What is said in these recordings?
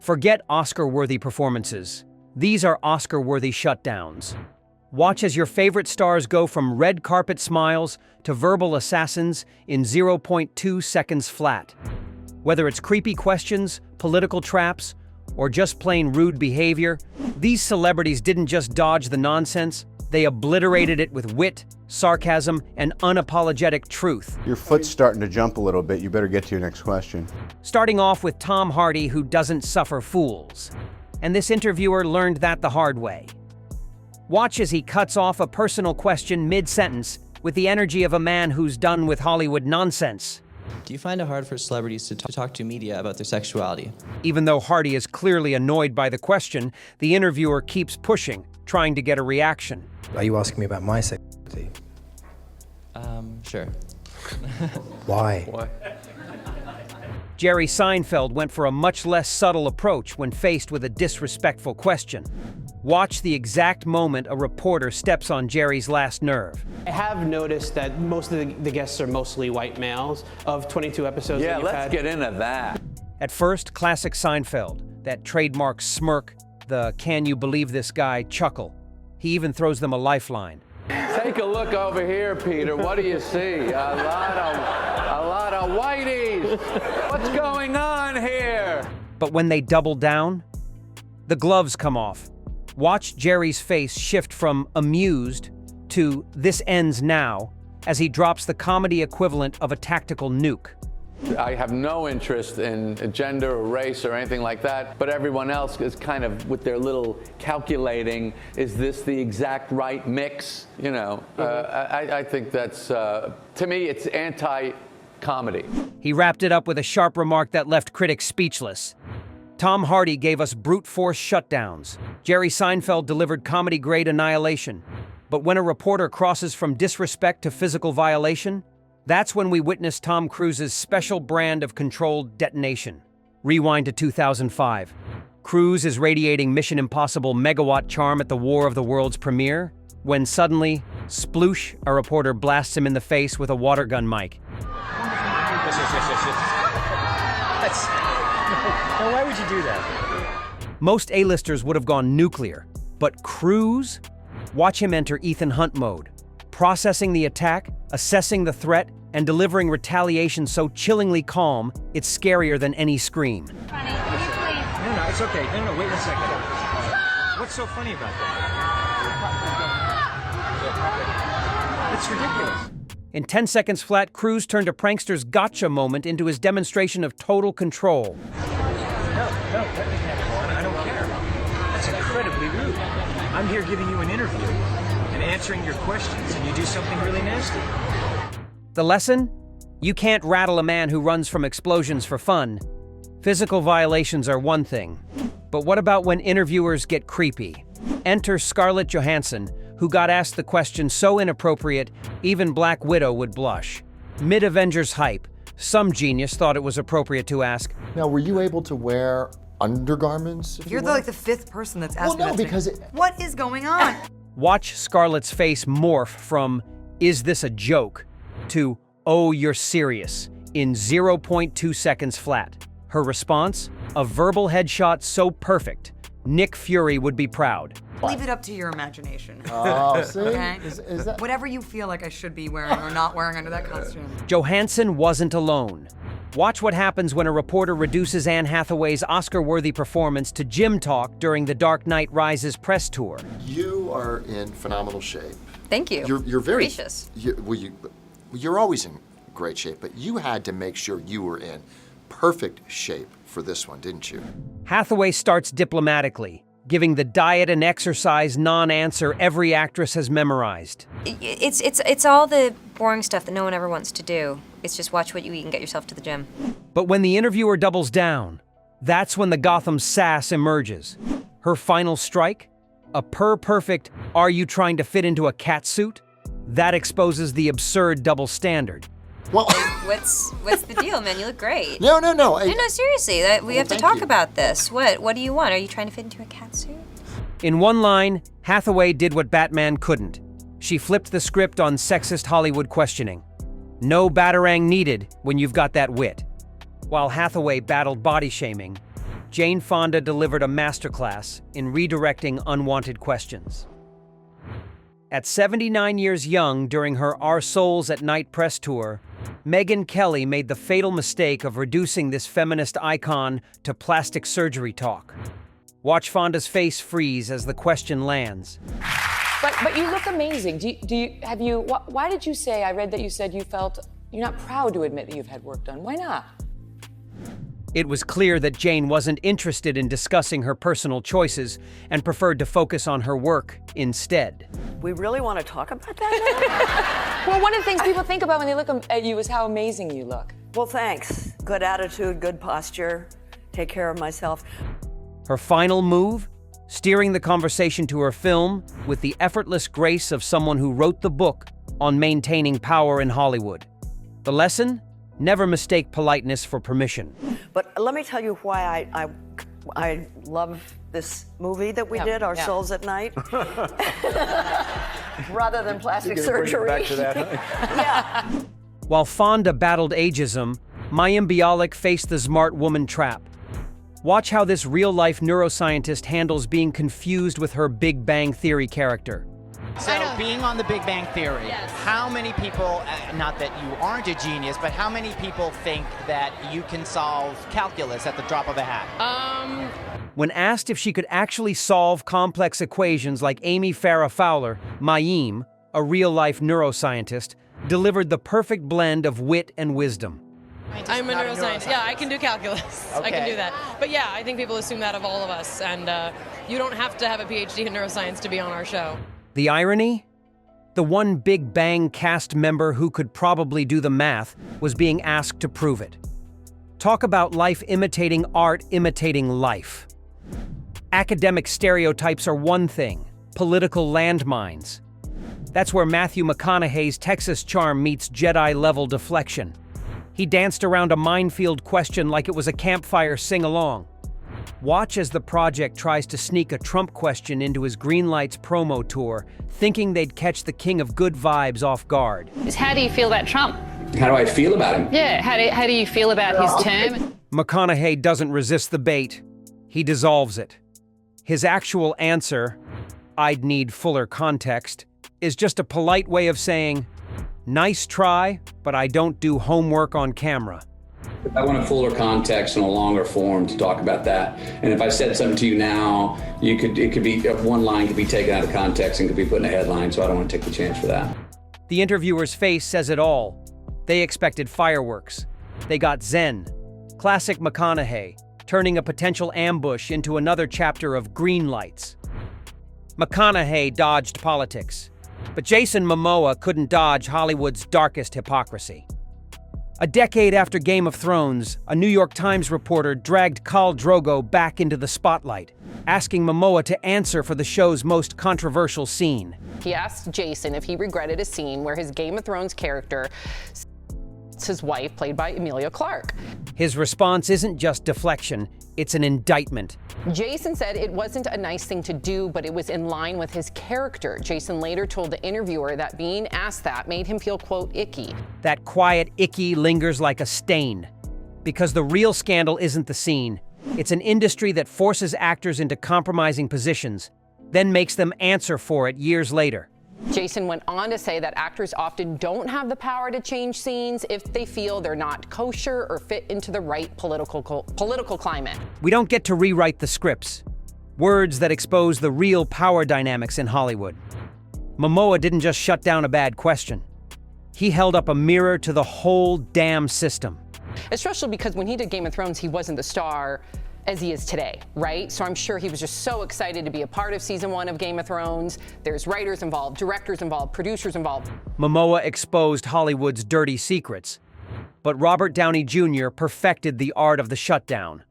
Forget Oscar-worthy performances. These are Oscar-worthy shutdowns. Watch as your favorite stars go from red carpet smiles to verbal assassins in 0.2 seconds flat. Whether it's creepy questions, political traps, or just plain rude behavior, these celebrities didn't just dodge the nonsense, they obliterated it with wit, sarcasm, and unapologetic truth. Your foot's starting to jump a little bit. You better get to your next question. Starting off with Tom Hardy, who doesn't suffer fools. And this interviewer learned that the hard way. Watch as he cuts off a personal question mid-sentence with the energy of a man who's done with Hollywood nonsense. Do you find it hard for celebrities to talk to media about their sexuality? Even though Hardy is clearly annoyed by the question, the interviewer keeps pushing, trying to get a reaction. Are you asking me about my sexuality? Sure. Why? Jerry Seinfeld went for a much less subtle approach when faced with a disrespectful question. Watch the exact moment a reporter steps on Jerry's last nerve. I have noticed that most of the guests are mostly white males of 22 episodes that you've had. Yeah, let's get into that. At first, classic Seinfeld, that trademark smirk, the "can you believe this guy" chuckle. He even throws them a lifeline. Take a look over here, Peter. What do you see? A lot of whiteys. What's going on here? But when they double down, the gloves come off. Watch Jerry's face shift from amused to "this ends now" as he drops the comedy equivalent of a tactical nuke. I have no interest in gender or race or anything like that, but everyone else is kind of with their little calculating, is this the exact right mix? You know, I think that's, to me, it's anti-comedy. He wrapped it up with a sharp remark that left critics speechless. Tom Hardy gave us brute force shutdowns. Jerry Seinfeld delivered comedy-grade annihilation. But when a reporter crosses from disrespect to physical violation, that's when we witness Tom Cruise's special brand of controlled detonation. Rewind to 2005. Cruise is radiating Mission Impossible megawatt charm at the War of the Worlds premiere, when suddenly, sploosh, a reporter blasts him in the face with a water gun mic. Now, why would you do that? Most A-listers would have gone nuclear, but Cruise? Watch him enter Ethan Hunt mode, processing the attack, assessing the threat, and delivering retaliation so chillingly calm, it's scarier than any scream. No, it's okay. No, wait a second. What's so funny about that? It's ridiculous. In 10 seconds flat, Cruise turned a prankster's gotcha moment into his demonstration of total control. No, let me have fun. I don't care. That's incredibly rude. I'm here giving you an interview and answering your questions, and you do something really nasty. The lesson? You can't rattle a man who runs from explosions for fun. Physical violations are one thing. But what about when interviewers get creepy? Enter Scarlett Johansson, who got asked the question so inappropriate, even Black Widow would blush. Mid-Avengers hype, some genius thought it was appropriate to ask, Now, were you able to wear undergarments? You're like the fifth person that's asked me Well, no, that because today. What is going on? watch Scarlett's face morph from, "Is this a joke?" to, "Oh, you're serious," in 0.2 seconds flat. Her response? A verbal headshot so perfect, Nick Fury would be proud. Leave it up to your imagination. Oh, see? Okay? Is that... Whatever you feel like I should be wearing or not wearing under that costume. Johansson wasn't alone. Watch what happens when a reporter reduces Anne Hathaway's Oscar-worthy performance to gym talk during the Dark Knight Rises press tour. You are in phenomenal shape. Thank you. You're very... Gracious. You're always in great shape, but you had to make sure you were in perfect shape for this one, didn't you? Hathaway starts diplomatically, giving the diet and exercise non-answer every actress has memorized. It's all the boring stuff that no one ever wants to do. It's just watch what you eat and get yourself to the gym. But when the interviewer doubles down, that's when the Gotham sass emerges. Her final strike? A perfect, "Are you trying to fit into a catsuit?" That exposes the absurd double standard. Well... What's the deal, man? You look great. No. No, seriously. We have to thank talk you. about this. What do you want? Are you trying to fit into a catsuit? In one line, Hathaway did what Batman couldn't. She flipped the script on sexist Hollywood questioning. No batarang needed when you've got that wit. While Hathaway battled body shaming, Jane Fonda delivered a masterclass in redirecting unwanted questions. At 79 years young during her Our Souls at Night press tour, Megyn Kelly made the fatal mistake of reducing this feminist icon to plastic surgery talk. Watch Fonda's face freeze as the question lands. But you look amazing. Why did you say, I read that you said you felt, you're not proud to admit that you've had work done. Why not? It was clear that Jane wasn't interested in discussing her personal choices and preferred to focus on her work instead. We really want to talk about that now? Well, one of the things people think about when they look at you is how amazing you look. Well, thanks. Good attitude, good posture, take care of myself. Her final move? Steering the conversation to her film with the effortless grace of someone who wrote the book on maintaining power in Hollywood. The lesson? Never mistake politeness for permission. But let me tell you why I love this movie that we did, Our Souls at Night, rather than plastic surgery. Back to that, Yeah. While Fonda battled ageism, Mayim Bialik faced the smart woman trap. Watch how this real-life neuroscientist handles being confused with her Big Bang Theory character. So, being on the Big Bang Theory, how many people, not that you aren't a genius, but how many people think that you can solve calculus at the drop of a hat? When asked if she could actually solve complex equations like Amy Farrah Fowler, Mayim, a real-life neuroscientist, delivered the perfect blend of wit and wisdom. I'm a neuroscientist. Yeah, I can do calculus. Okay. I can do that. But yeah, I think people assume that of all of us, and you don't have to have a PhD in neuroscience to be on our show. The irony? The one Big Bang cast member who could probably do the math was being asked to prove it. Talk about life imitating art imitating life. Academic stereotypes are one thing, political landmines. That's where Matthew McConaughey's Texas charm meets Jedi-level deflection. He danced around a minefield question like it was a campfire sing-along. Watch as the project tries to sneak a Trump question into his Greenlights promo tour, thinking they'd catch the king of good vibes off guard. How do you feel about Trump? How do I feel about him? Yeah, how do you feel about his term? McConaughey doesn't resist the bait. He dissolves it. His actual answer, "I'd need fuller context," is just a polite way of saying, "Nice try, but I don't do homework on camera." I want a fuller context and a longer form to talk about that. And if I said something to you now, it could be one line could be taken out of context and could be put in a headline, so I don't want to take the chance for that. The interviewer's face says it all. They expected fireworks. They got zen. Classic McConaughey, turning a potential ambush into another chapter of green lights. McConaughey dodged politics, but Jason Momoa couldn't dodge Hollywood's darkest hypocrisy. A decade after Game of Thrones, a New York Times reporter dragged Khal Drogo back into the spotlight, asking Momoa to answer for the show's most controversial scene. He asked Jason if he regretted a scene where his Game of Thrones character, his wife, played by Emilia Clarke. His response isn't just deflection, it's an indictment. Jason said it wasn't a nice thing to do, but it was in line with his character. Jason later told the interviewer that being asked that made him feel, quote, icky. That quiet icky lingers like a stain. Because the real scandal isn't the scene. It's an industry that forces actors into compromising positions, then makes them answer for it years later. Jason went on to say that actors often don't have the power to change scenes if they feel they're not kosher or fit into the right political climate. We don't get to rewrite the scripts. Words that expose the real power dynamics in Hollywood. Momoa didn't just shut down a bad question. He held up a mirror to the whole damn system. Especially because when he did Game of Thrones, he wasn't the star as he is today, right? So I'm sure he was just so excited to be a part of season 1 of Game of Thrones. There's writers involved, directors involved, producers involved. Momoa exposed Hollywood's dirty secrets, but Robert Downey Jr. perfected the art of the shutdown.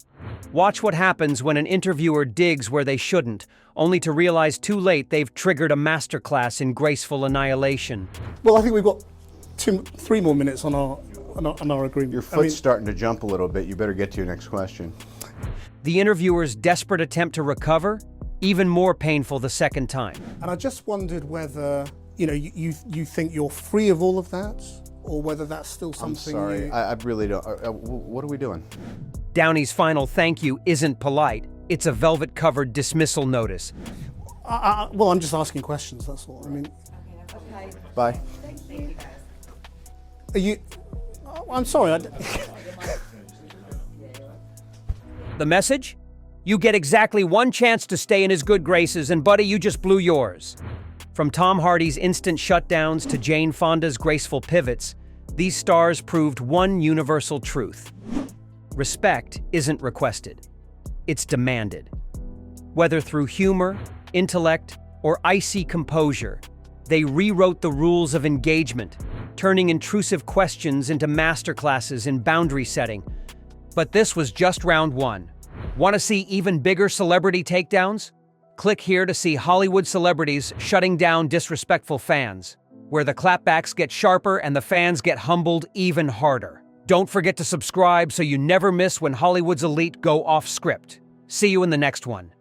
Watch what happens when an interviewer digs where they shouldn't, only to realize too late they've triggered a masterclass in graceful annihilation. Well, I think we've got 3 more minutes on our agreement. Your foot's starting to jump a little bit. You better get to your next question. The interviewer's desperate attempt to recover, even more painful the second time. And I just wondered whether, you think you're free of all of that, or whether that's still something. I'm sorry, I really don't. What are we doing? Downey's final thank you isn't polite. It's a velvet-covered dismissal notice. Well, I'm just asking questions, that's all. I mean, Bye. are you... I'm sorry, The message? You get exactly one chance to stay in his good graces, and buddy, you just blew yours. From Tom Hardy's instant shutdowns to Jane Fonda's graceful pivots, these stars proved one universal truth. Respect isn't requested. It's demanded. Whether through humor, intellect, or icy composure, they rewrote the rules of engagement, turning intrusive questions into masterclasses in boundary setting. But this was just round one. Want to see even bigger celebrity takedowns? Click here to see Hollywood celebrities shutting down disrespectful fans, where the clapbacks get sharper and the fans get humbled even harder. Don't forget to subscribe so you never miss when Hollywood's elite go off script. See you in the next one.